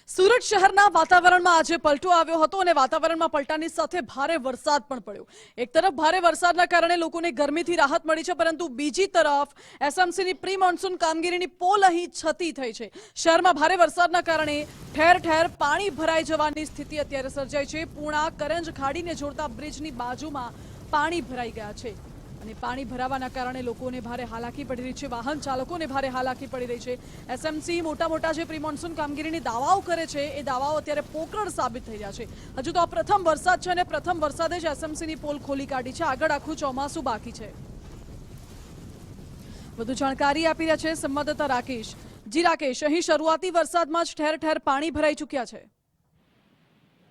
સુરત શહેરના વાતાવરણમાં આજે પલટો આવ્યો હતો અને વાતાવરણમાં પલટાની સાથે ભારે વરસાદ પણ પડ્યો। એક તરફ ભારે વરસાદના કારણે લોકોને ગરમીથી રાહત મળી છે, પરંતુ બીજી તરફ એસએમસીની પ્રી મોન્સૂન કામગીરીની પોલ અહીં છતી થઈ છે। શહેરમાં ભારે વરસાદના કારણે ઠેર ઠેર પાણી ભરાઈ જવાની સ્થિતિ અત્યારે સર્જાઈ છે। પૂર્ણા કરંજ ખાડીને જોડતા બ્રિજની બાજુમાં પાણી ભરાઈ ગયા છે અને પાણી ભરાવાના કારણે લોકોને ભારે હાલાકી પડી રહી છે, વાહન ચાલકોને ભારે હાલાકી પડી રહી છે। એસએમસી મોટા જે પ્રી મોન્સૂન કામગીરીની દાવાઓ કરે છે એ દાવાઓ અત્યારે પોકળ સાબિત થઈ રહ્યા છે। હજુ તો આ પ્રથમ વરસાદ છે અને પ્રથમ વરસાદે જ એસએમસીની પોલ ખોલી કાઢી છે। આગળ આખું ચોમાસું બાકી છે। વધુ જાણકારી આપી રહ્યા છે સંવાદદાતા રાકેશ। જી રાકેશ, અહીં શરૂઆતી વરસાદમાં જ ઠેર ઠેર પાણી ભરાઈ ચૂક્યા છે।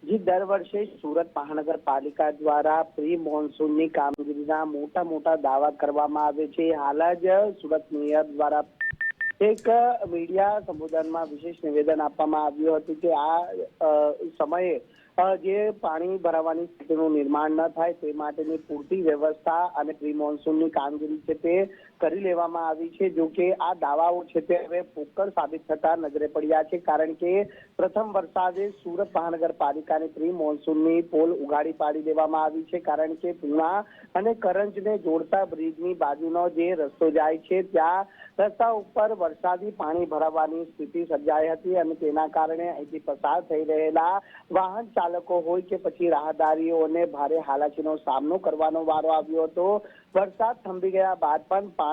जी दर वर्षे सूरत महानगरपालिका द्वारा प्री मोन्सूननी कामगीरीना मोटा दावा करवामां आवे छे। हाल ज सूरत मेयर द्वारा एक मीडिया संबोधन में विशेष निवेदन आपवामां आव्युं हतुं के आ समये जे पाणी भरावानी स्थितिनुं निर्माण न थाय ते माटेनी पूरती व्यवस्था अने प्री मोन्सूननी कामगीरी छे ते કરી લેવામાં આવી છે। જો કે આ દાવાઓ છે તે હવે પોકળ સાબિત થતા નજરે પડ્યા છે, કારણ કે પ્રથમ વરસાદે સુરત મહાનગરપાલિકાની પ્રી મોન્સૂનની પોલ ઉગાડી પાડી દેવામાં આવી છે, કારણ કે પૂર્ણા અને કરંજને જોડતા બ્રિજની બાજુનો જે રસ્તો જાય છે ત્યાં રસ્તા ઉપર વરસાદી પાણી ભરાવાની સ્થિતિ સર્જાઈ હતી અને તેના કારણે અહીંથી પસાર થઈ રહેલા વાહન ચાલકો હોય કે પછી રાહદારીઓને ભારે હાલાકીનો સામનો કરવાનો વારો આવ્યો હતો। વરસાદ થંભી ગયા બાદ પણ પાણી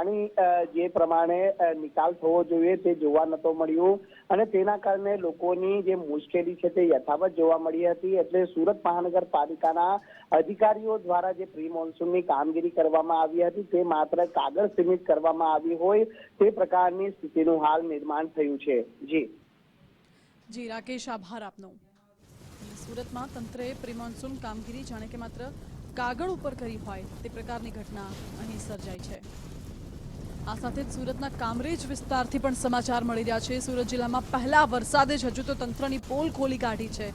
જે પ્રમાણે નિકાલ થવો જોઈએ તે જોવા નતો મળ્યું અને તેના કારણે લોકોની જે મુશ્કેલી છે તે યથાવત જોવા મળી હતી। એટલે સુરત મહાનગરપાલિકાના અધિકારીઓ દ્વારા જે પ્રી મોન્સૂનની કામગીરી કરવામાં આવી હતી તે માત્ર કાગળ સીમિત કરવામાં આવી હોય તે પ્રકારની સ્થિતિનું હાલ નિર્માણ થયું છે। જી રાકેશ, આભાર આપનો। સુરતમાં તંત્રએ પ્રી મોન્સૂન કામગીરી જાણે કે માત્ર કાગળ ઉપર કરી હોય તે પ્રકારની ઘટના અહીં સર્જાઈ છે। આ સાથે જ સુરતના કામરેજ વિસ્તારથી પણ સમાચાર મળી રહ્યા છે। સુરત જિલ્લામાં પહેલા વરસાદે જ હજુ તો તંત્રની પોલ ખોલી કાઢી છે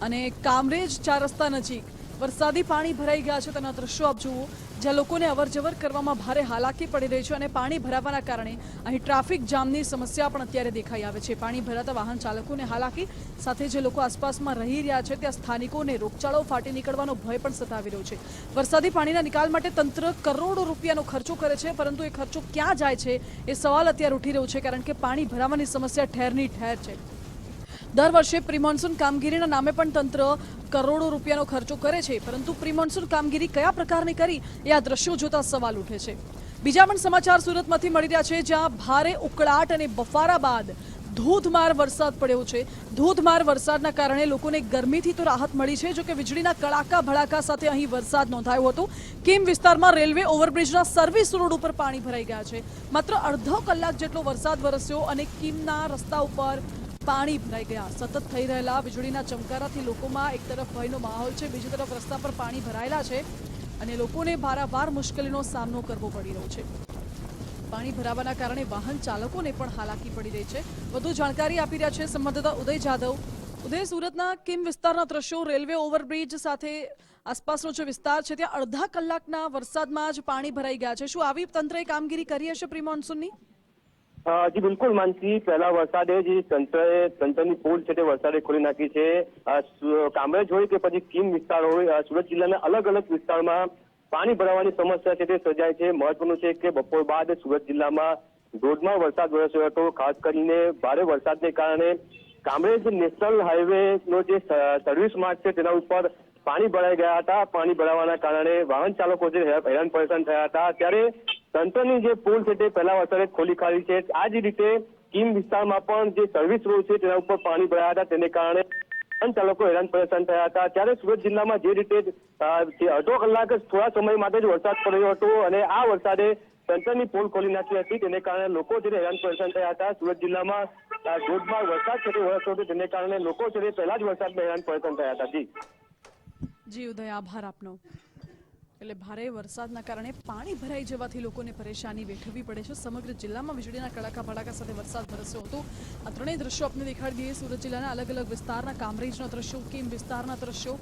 અને કામરેજ 4 રસ્તા નજીક વરસાદી પાણી ભરાઈ ગયા છે। તેના દ્રશ્યો આપ જુઓ, જ્યાં લોકોને અવરજવર કરવામાં ભારે હાલાકી પડી રહી છે અને પાણી ભરાવાના કારણે અહીં ટ્રાફિક જામની સમસ્યા પણ અત્યારે દેખાઈ આવે છે। પાણી ભરાતા વાહન ચાલકોને હાલાકી, સાથે જે લોકો આસપાસમાં રહી રહ્યા છે ત્યાં સ્થાનિકોને રોગચાળો ફાટી નીકળવાનો ભય પણ સતાવી રહ્યો છે। વરસાદી પાણીના નિકાલ માટે તંત્ર કરોડો રૂપિયાનો ખર્ચો કરે છે, પરંતુ એ ખર્ચો ક્યાં જાય છે એ સવાલ અત્યારે ઉઠી રહ્યો છે, કારણ કે પાણી ભરાવાની સમસ્યા ઠેરની ઠેર છે। દર વર્ષે પ્રી મોન્સૂન કામગીરીના નામે પણ તંત્ર કરોડો રૂપિયાનો ખર્ચો કરે છે, પરંતુ પ્રી મોન્સૂન કામગીરી કયા પ્રકારની કરી એ આ દ્રશ્યો જોતા સવાલ ઉઠે છે। બીજા પણ સમાચાર સુરતમાંથી મળી રહ્યા છે, જ્યાં ભારે ઉકળાટ અને બફારા બાદ ધોધમાર વરસાદ પડ્યો છે। ધોધમાર વરસાદના કારણે લોકોને ગરમીથી તો રાહત મળી છે, જોકે વીજળીના કડાકા ભડાકા સાથે અહીં વરસાદ નોંધાયો હતો। કિમ વિસ્તારમાં રેલવે ઓવરબ્રિજના સર્વિસ રોડ ઉપર પાણી ભરાઈ ગયા છે। માત્ર અડધો કલાક જેટલો વરસાદ વરસ્યો અને કિમના રસ્તા ઉપર પાણી ભરાઈ ગયા। સતત થઈ રહેલા વીજળીના ચમકારાથી લોકોમાં એક તરફ ભયનો માહોલ છે, બીજી તરફ રસ્તા પર પાણી ભરાયેલા છે અને લોકોને વારંવાર મુશ્કેલીનો સામનો કરવો પડી રહ્યો છે। પાણી ભરાવાના કારણે વાહન ચાલકોને પણ હાલાકી પડી રહી છે। વધુ જાણકારી આપી રહ્યા છે સંવાદદાતા ઉદય જાદવ। ઉદય, સુરતના કિમ વિસ્તારના દ્રશ્યો, રેલવે ઓવરબ્રિજ સાથે આસપાસનો જે વિસ્તાર છે ત્યાં અડધા કલાકના વરસાદમાં જ પાણી ભરાઈ ગયા છે। શું આવી તંત્રએ કામગીરી કરી હશે પ્રી મોન્સૂનની? જી બિલકુલ માનસી, પહેલા વરસાદે જે તંત્રની પોલ છે તે વરસાદે ખોલી નાખી છે। કામરેજ હોય કે પછી કિમ વિસ્તાર હોય, સુરત જિલ્લાના અલગ અલગ વિસ્તારમાં પાણી ભરાવાની સમસ્યા છે તે સર્જાય છે। મહત્વનું છે કે બપોર બાદ સુરત જિલ્લામાં ધોધમાર વરસાદ વરસ્યો હતો। ખાસ કરીને ભારે વરસાદને કારણે કામરેજ નેશનલ હાઈવે નો જે સર્વિસ માર્ગ છે તેના ઉપર પાણી ભરાઈ ગયા હતા। પાણી ભરાવાના કારણે વાહન ચાલકો જે હેરાન પરેશાન થયા હતા, ત્યારે તંત્રની જે પોલ છે તે પહેલા વરસાદે ખોલી કાઢી છે। આ જ રીતે કિમ વિસ્તારમાં પણ જે સર્વિસ રોડ છે તેના ઉપર પાણી ભરાયા હતા, તેને કારણે વાહન ચાલકો હેરાન પરેશાન થયા હતા। ત્યારે સુરત જિલ્લામાં જે રીતે અડધો કલાક થોડા સમય માટે જ વરસાદ પડ્યો હતો અને આ વરસાદે તંત્રની પોલ ખોલી નાખી હતી, તેને કારણે લોકો છે હેરાન પરેશાન થયા હતા। સુરત જિલ્લામાં ધોધમાર વરસાદ છે તે વરસ્યો હતો, તેને કારણે લોકો છે તે પહેલા જ વરસાદમાં હેરાન પરેશાન થયા હતા। જી ઉદય, આભાર આપનો। એટલે ભારે વરસાદના કારણે પાણી ભરાઈ જવાથી લોકોને પરેશાની વેઠવવી પડે છે। સમગ્ર જિલ્લામાં વીજળીના કડાકા ભડાકા સાથે વરસાદ વરસ્યો હતો। આ ત્રણેય દ્રશ્યો આપને દેખાડી દઈએ। સુરત જિલ્લાના અલગ અલગ વિસ્તારના કામરેજના દ્રશ્યો, કિમ વિસ્તારના દ્રશ્યો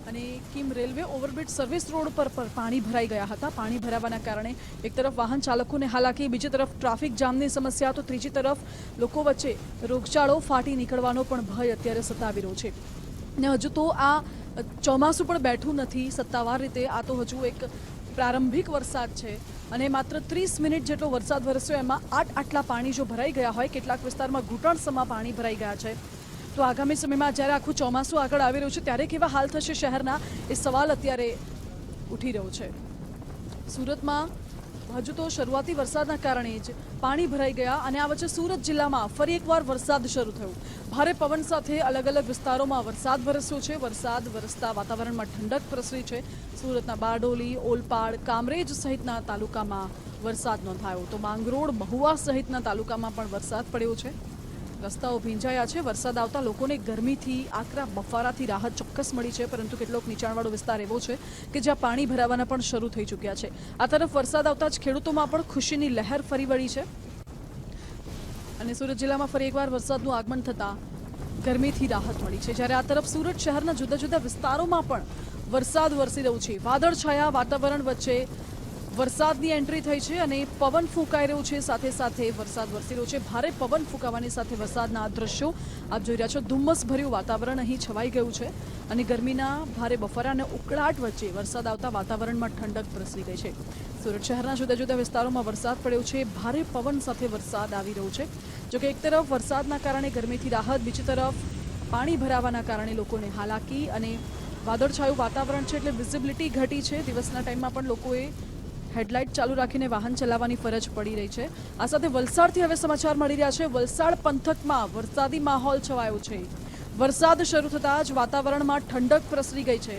અને Kim railway overbridge service road પર પાણી ભરાઈ ગયા હતા। પાણી ભરાવાના કારણે એક તરફ વાહન ચાલકોને હાલાકી, બીજી તરફ ટ્રાફિક જામની સમસ્યા, તો ત્રીજી તરફ લોકો વચ્ચે રોગચાળો ફાટી નીકળવાનો પણ ભય અત્યારે સતાવી રહ્યો છે। ને હજુ તો આ ચોમાસું પણ બેઠું નથી સત્તાવાર રીતે। આ તો હજુ એક પ્રારંભિક વરસાદ છે અને માત્ર 30 મિનિટ જેટલો વરસાદ વરસ્યો, એમાં આટલા પાણી જો ભરાઈ ગયા હોય, કેટલાક વિસ્તારમાં ઘૂંટણસમા પાણી ભરાઈ ગયા છે, તો આગામી સમયમાં જ્યારે આખું ચોમાસું આગળ આવી રહ્યું છે ત્યારે કેવા હાલ થશે શહેરના, એ સવાલ અત્યારે ઉઠી રહ્યો છે। સુરતમાં હજુ તો શરૂઆતી વરસાદના કારણે જ પાણી ભરાઈ ગયા અને આ વચ્ચે સુરત જિલ્લામાં ફરી એકવાર વરસાદ શરૂ થયો। ભારે પવન સાથે અલગ અલગ વિસ્તારોમાં વરસાદ વરસ્યો છે। વરસાદ વરસતા વાતાવરણમાં ઠંડક પ્રસરી છે। સુરતના બારડોલી, ઓલપાડ, કામરેજ સહિતના તાલુકામાં વરસાદ નોંધાયો, તો માંગરોળ, મહુવા સહિતના તાલુકામાં પણ વરસાદ પડ્યો છે। રસ્તાઓ ભીંજાયા છે। વરસાદ આવતા લોકોને ગરમીથી, આકરા બફારાથી રાહત ચોક્કસ મળી છે, પરંતુ કેટલોક નીચાણવાળો વિસ્તાર એવો છે કે જ્યાં પાણી ભરાવાના પણ શરૂ થઈ ચૂક્યા છે। આ તરફ વરસાદ આવતા જ ખેડૂતોમાં પણ ખુશીની લહેર ફરી વળી છે અને સુરત જિલ્લામાં ફરી એકવાર વરસાદનું આગમન થતાં ગરમીથી રાહત મળી છે। જ્યારે આ તરફ સુરત શહેરના જુદા જુદા વિસ્તારોમાં પણ વરસાદ વરસી રહ્યો છે। વાદળછાયા વાતાવરણ વચ્ચે વરસાદની એન્ટ્રી થઈ છે અને પવન ફૂંકાઈ રહ્યો છે, સાથે સાથે વરસાદ વરસી રહ્યો છે। ભારે પવન ફૂંકાવાની સાથે વરસાદના આ દ્રશ્યો આપ જોઈ રહ્યા છો। ધુમ્મસભર્યું વાતાવરણ અહીં છવાઈ ગયું છે અને ગરમીના ભારે બફારા અને ઉકળાટ વચ્ચે વરસાદ આવતા વાતાવરણમાં ઠંડક પ્રસરી ગઈ છે। સુરત શહેરના જુદા જુદા વિસ્તારોમાં વરસાદ પડ્યો છે। ભારે પવન સાથે વરસાદ આવી રહ્યો છે। જોકે એક તરફ વરસાદના કારણે ગરમીથી રાહત, બીજી તરફ પાણી ભરાવાના કારણે લોકોને હાલાકી અને વાદળછાયું વાતાવરણ છે એટલે વિઝિબિલિટી ઘટી છે। દિવસના ટાઈમમાં પણ લોકોએ હેડલાઇટ ચાલુ રાખીને વાહન ચલાવવાની ફરજ પડી રહી છે। આ સાથે વલસાડથી હવે સમાચાર મળી રહ્યા છે। વલસાડ પંથકમાં વરસાદી માહોલ છવાયો છે। વરસાદ શરૂ થતાં જ વાતાવરણમાં ઠંડક પ્રસરી ગઈ છે।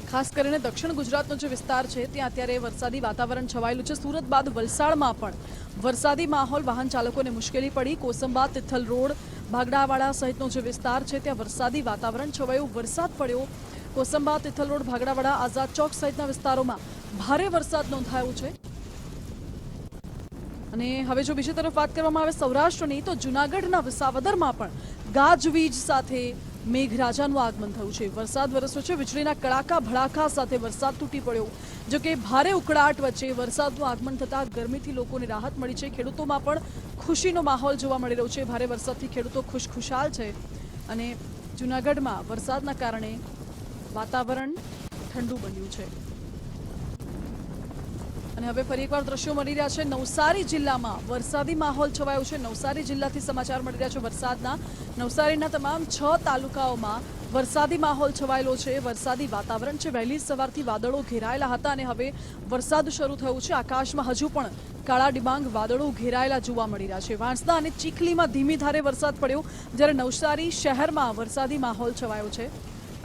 ખાસ કરીને દક્ષિણ ગુજરાતનો જે વિસ્તાર છે ત્યાં અત્યારે વરસાદી વાતાવરણ છવાયેલું છે। સુરત બાદ વલસાડમાં પણ વરસાદી માહોલ, વાહન ચાલકોને મુશ્કેલી પડી। કોસંબા, તિથલ રોડ, ભાગડાવાડા સહિતનો જે વિસ્તાર છે ત્યાં વરસાદી વાતાવરણ છવાયું, વરસાદ પડ્યો। કોસંબા, તિથલ રોડ, ભાગડાવાડા, આઝાદ ચોક સહિતના વિસ્તારોમાં ભારે વરસાદ નોંધાયો છે। અને હવે જો બીજી તરફ વાત કરવામાં આવે સૌરાષ્ટ્રની, તો જૂનાગઢના વિસાવદરમાં પણ ગાજવીજ સાથે મેઘરાજાનું આગમન થયું છે। વરસાદ વરસ્યો છે। વીજળીના કડાકા ભડાકા સાથે વરસાદ તૂટી પડ્યો। જો કે ભારે ઉકળાટ વચ્ચે વરસાદનું આગમન થતાં ગરમીથી લોકોને રાહત મળી છે। ખેડૂતોમાં પણ ખુશીનો માહોલ જોવા મળી રહ્યો છે। ભારે વરસાદથી ખેડૂતો ખુશખુશાલ છે અને જૂનાગઢમાં વરસાદના કારણે વાતાવરણ ઠંડુ બન્યું છે। અને હવે ફરી એકવાર દ્રશ્યો મળી રહ્યા છે। નવસારી જિલ્લામાં વરસાદી માહોલ છવાયો છે। નવસારી જિલ્લાથી સમાચાર મળી રહ્યા છે વરસાદના। નવસારીના તમામ 6 તાલુકાઓમાં વરસાદી માહોલ છવાયેલો છે। વરસાદી વાતાવરણ છે। વહેલી સવારથી વાદળો ઘેરાયેલા હતા અને હવે વરસાદ શરૂ થયો છે। આકાશમાં હજુ પણ કાળા ડિબાંગ વાદળો ઘેરાયેલા જોવા મળી રહ્યા છે। વાંસદા અને ચીખલીમાં ધીમી ધારે વરસાદ પડ્યો, જ્યારે નવસારી શહેરમાં વરસાદી માહોલ છવાયો છે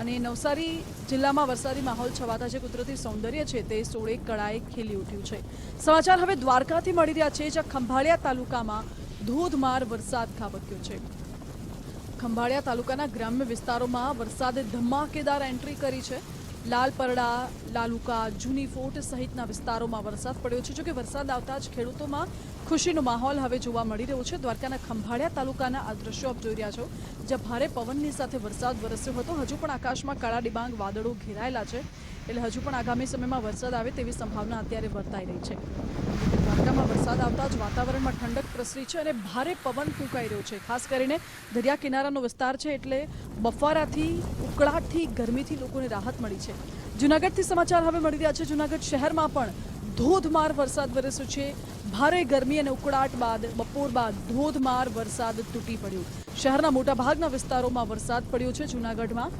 અને નવસારી જિલ્લામાં વરસાદી માહોલ છવાતા જે કુદરતી સૌંદર્ય છે તે સોળે કળાએ ખીલી ઉઠ્યું છે। સમાચાર હવે દ્વારકાથી મળી રહ્યા છે, જ્યાં ખંભાળિયા તાલુકામાં ધોધમાર વરસાદ ખાબક્યો છે। ખંભાળિયા તાલુકાના ગ્રામ્ય વિસ્તારોમાં વરસાદે ધમાકેદાર એન્ટ્રી કરી છે। લાલપરડા, લાલુકા, જૂની ફોર્ટ સહિતના વિસ્તારોમાં વરસાદ પડ્યો છે। જોકે વરસાદ આવતા જ ખેડૂતોમાં ખુશીનો માહોલ હવે જોવા મળી રહ્યો છે। દ્વારકાના ખંભાળિયા તાલુકાના આ દ્રશ્યો આપ જોઈ રહ્યા છો, જ્યાં ભારે પવનની સાથે વરસાદ વરસ્યો હતો। હજુ પણ આકાશમાં કાળા ડિબાંગ વાદળો ઘેરાયેલા છે, એટલે હજુ પણ આગામી સમયમાં વરસાદ આવે તેવી સંભાવના અત્યારે વર્તાઈ રહી છે। દ્વારકામાં વરસાદ આવતા જ વાતાવરણમાં ઠંડક પ્રસરી છે અને ભારે પવન ફૂંકાઈ રહ્યો છે। ખાસ કરીને દરિયા કિનારાનો વિસ્તાર છે એટલે બફારાથી, ઉકળાટથી, ગરમીથી લોકોને રાહત મળી છે। જૂનાગઢથી સમાચાર હવે મળી રહ્યા છે। જૂનાગઢ શહેરમાં પણ ધોધમાર વરસાદ વરસ્યો છે। ભારે ગરમી અને ઉકળાટ બાદ બપોર બાદ ધોધમાર વરસાદ તૂટી પડ્યો। શહેરના મોટાભાગના વિસ્તારોમાં વરસાદ પડ્યો છે। જૂનાગઢમાં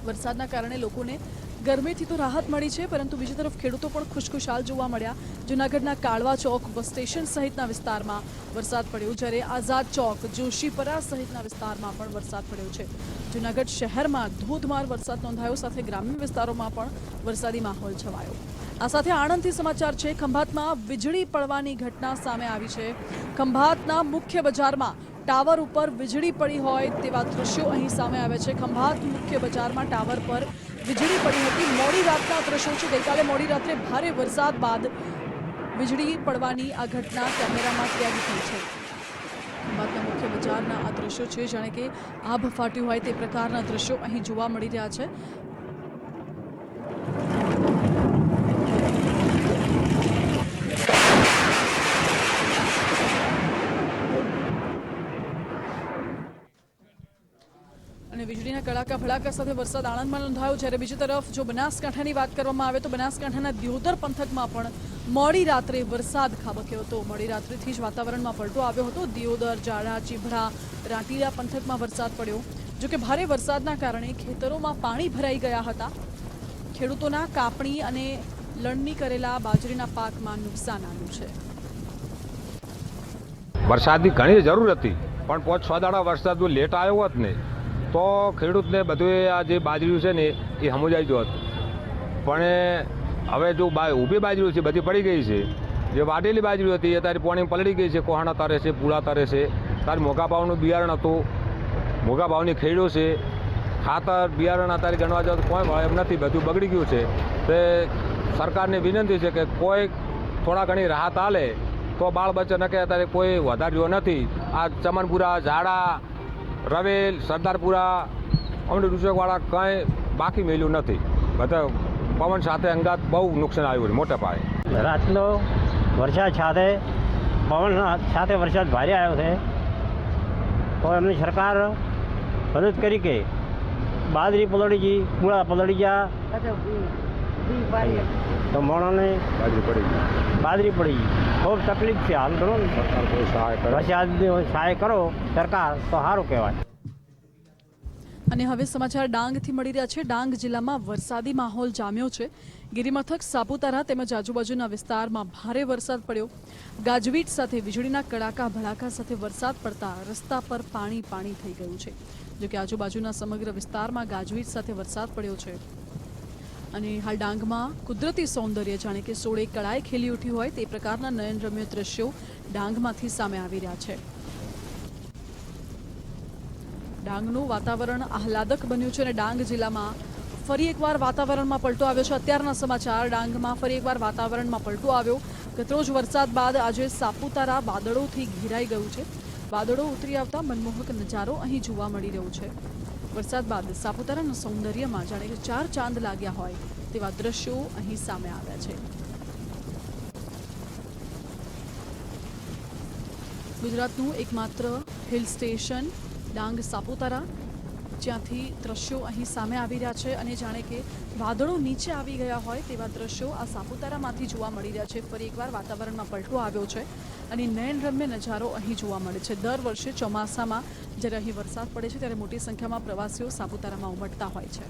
વરસાદના કારણે લોકોને ગરમીથી તો રાહત મળી છે, પરંતુ બીજી તરફ ખેડૂતો પણ ખુશખુશાલ જોવા મળ્યા। જૂનાગઢના કાળવા ચોક, બસ સ્ટેશન સહિતના વિસ્તારમાં વરસાદ પડ્યો, જ્યારે આઝાદ ચોક, જોશીપરા સહિતના વિસ્તારમાં પણ વરસાદ પડ્યો છે। જૂનાગઢ શહેરમાં ધોધમાર વરસાદ નોંધાયો, સાથે ગ્રામ્ય વિસ્તારોમાં પણ વરસાદી માહોલ છવાયો। આ સાથે આણંદથી સમાચાર છે। ખંભાતમાં વીજળી પડવાની ઘટના સામે આવી છે। ખંભાતના મુખ્ય બજારમાં ટાવર ઉપર વીજળી પડી હોય તેવા દ્રશ્યો અહીં સામે આવે છે। ખંભાત મુખ્ય બજારમાં ટાવર પર વીજળી પડી હતી। મોડી રાતના દ્રશ્યો છે। ગઈકાલે મોડી રાત્રે ભારે વરસાદ બાદ વીજળી પડવાની આ ઘટના કેમેરામાં કેદ થઈ છે। ખંભાતના મુખ્ય બજારના આ દ્રશ્યો છે, જાણે કે આભ ફાટ્યું હોય તે પ્રકારના દ્રશ્યો અહીં જોવા મળી રહ્યા છે। અને વીજળીના કડાકા ભડાકા સાથે વરસાદ આણંદમાં નોંધાયો। જ્યારે બીજી તરફ જો બનાસકાંઠાની વાત કરવામાં આવે તો બનાસકાંઠાના દિયોદર પંથકમાં પણ મોડી રાત્રે વરસાદ ખાબક્યો હતો। મોડી રાત્રેથી જ વાતાવરણમાં પલટો આવ્યો હતો। દિયોદર, જાડા, ચીભડા, રાંટીલા પંથકમાં વરસાદ પડ્યો। જોકે ભારે વરસાદના કારણે ખેતરોમાં પાણી ભરાઈ ગયા હતા। ખેડૂતોના કાપણી અને લણણી કરેલા બાજરીના પાકમાં નુકસાન આવ્યું છે। વરસાદની ઘણી જરૂર હતી, પણ 5-6 દાડા વરસાદ જો લેટ આવ્યો હોત ને તો ખેડૂતને બધું આ જે બાજરી છે ને એ સમજાઈ જોત। પણ હવે જો ઊભી બાજરી છે બધી પડી ગઈ છે। જે વાટેલી બાજરી હતી એ તારી પાણી પલળી ગઈ છે। કોહાણા તારે છે, પૂળા તારે છે। તારી મોઘા ભાવનું બિયારણ હતું, મોઘા ભાવની ખેડો છે। ખાતર બિયારણ અત્યારે ગણવા જાવ તો કોઈ ભાવ એમ નથી, બધું બગડી ગયું છે। તે સરકારને વિનંતી છે કે કોઈ થોડા ઘણી રાહત આલે તો બાળ બચ્ચા નકે અત્યારે કોઈ વધાર્યો નથી। આ ચમનપુરા, ઝાડા, રવેલ, સરદારપુરા, અમની રૂચકવાળા કંઈ બાકી મેલ્યું નથી। બધા પવન સાથે અંગાત બહુ નુકસાન આવ્યું છે મોટા પાયે। રાતનો વરસાદ સાથે પવન સાથે વરસાદ ભારે આવ્યો છે, તો એમની સરકાર મદદ કરી કે બાજરી પલળી ગઈ, પૂળા પલળી ગયા, તો મોણોને બાજરી પડી ગઈ। ખૂબ તકલીફ છે હાલ ઘણો। વરસાદની સહાય કરો સરકાર તો સારું કહેવાય। અને હવે સમાચાર ડાંગથી મળી રહ્યા છે। ડાંગ જિલ્લામાં વરસાદી માહોલ જામ્યો છે। ગિરિમથક સાપુતારા તેમજ આજુબાજુના વિસ્તારમાં ભારે વરસાદ પડ્યો। ગાજવીજ સાથે વીજળીના કડાકા ભડાકા સાથે વરસાદ પડતા રસ્તા પર પાણી પાણી થઈ ગયું છે। જોકે આજુબાજુના સમગ્ર વિસ્તારમાં ગાજવીજ સાથે વરસાદ પડ્યો છે। અને હાલ ડાંગમાં કુદરતી સૌંદર્ય જાણે કે સોળે કળાએ ખીલી ઉઠ્યું હોય તે પ્રકારના નયનરમ્ય દ્રશ્યો ડાંગમાંથી સામે આવી રહ્યા છે। ડાંગનું વાતાવરણ આહલાદક બન્યું છે અને ડાંગ જિલ્લામાં ફરી એકવાર વાતાવરણમાં પલટો આવ્યો છે। અત્યારના સમાચાર ડાંગમાં ફરી એકવાર વાતાવરણમાં પલટો આવ્યો। ગતરોજ વરસાદ બાદ આજે સાપુતારા વાદળોથી ઘેરાઈ ગયું છે। વાદળો ઉતરી આવતા મનમોહક નજારો અહીં જોવા મળી રહ્યો છે। વરસાદ બાદ સાપુતારાના સૌંદર્યમાં જાણે કે 4 ચાંદ લાગ્યા હોય તેવા દ્રશ્યો અહીં સામે આવ્યા છે। ગુજરાતનું એકમાત્ર હિલ સ્ટેશન ડાંગ સાપુતારા, જ્યાંથી દ્રશ્યો અહીં સામે આવી રહ્યા છે અને જાણે કે વાદળો નીચે આવી ગયા હોય તેવા દ્રશ્યો આ સાપુતારામાંથી જોવા મળી રહ્યા છે। ફરી એકવાર વાતાવરણમાં પલટો આવ્યો છે અને નયનરમ્ય નજારો અહીં જોવા મળે છે। દર વર્ષે ચોમાસામાં જ્યારે અહીં વરસાદ પડે છે ત્યારે મોટી સંખ્યામાં પ્રવાસીઓ સાપુતારામાં ઉમટતા હોય છે।